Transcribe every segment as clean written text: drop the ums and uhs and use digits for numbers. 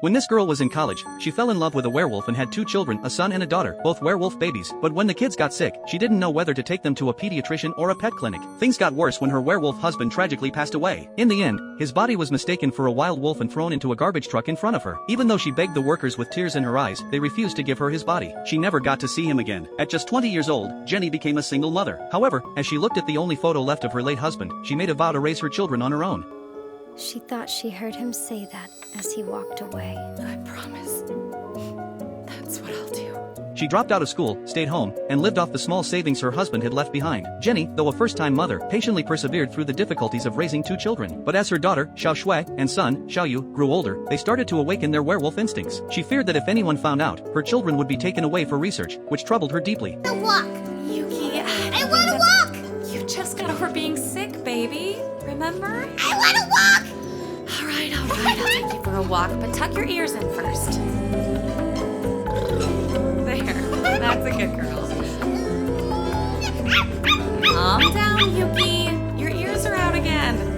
When this girl was in college, she fell in love with a werewolf and had two children, a son and a daughter, both werewolf babies. But when the kids got sick, she didn't know whether to take them to a pediatrician or a pet clinic. Things got worse when her werewolf husband tragically passed away. In the end, his body was mistaken for a wild wolf and thrown into a garbage truck in front of her. Even though she begged the workers with tears in her eyes, they refused to give her his body. She never got to see him again. At just 20 years old, Jenny became a single mother. However, as she looked at the only photo left of her late husband, she made a vow to raise her children on her own. She thought she heard him say that as he walked away. I promise. That's what I'll do. She dropped out of school, stayed home, and lived off the small savings her husband had left behind. Jenny, though a first-time mother, patiently persevered through the difficulties of raising two children. But as her daughter, Xiao Shui, and son, Xiaoyu, grew older, they started to awaken their werewolf instincts. She feared that if anyone found out, her children would be taken away for research, which troubled her deeply. I walk. Yuki, I want to walk. you just got over being sick, baby. Remember? I want to walk. All right, I'll take you for a walk, but tuck your ears in first. There, that's a good girl. Calm down, Yuki. Your ears are out again.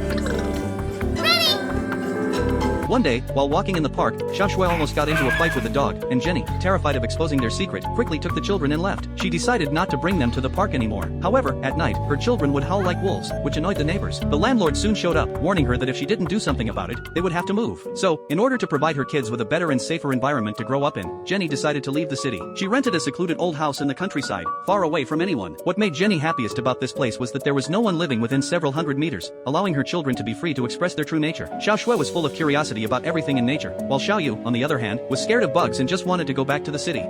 One day, while walking in the park, Xiao Shui almost got into a fight with a dog, and Jenny, terrified of exposing their secret, quickly took the children and left. She decided not to bring them to the park anymore. However, at night, her children would howl like wolves, which annoyed the neighbors. The landlord soon showed up, warning her that if she didn't do something about it, they would have to move. So, in order to provide her kids with a better and safer environment to grow up in, Jenny decided to leave the city. She rented a secluded old house in the countryside, far away from anyone. What made Jenny happiest about this place was that there was no one living within several hundred meters, allowing her children to be free to express their true nature. Xiao Shui was full of curiosity about everything in nature, while Xiaoyu, on the other hand, was scared of bugs and just wanted to go back to the city.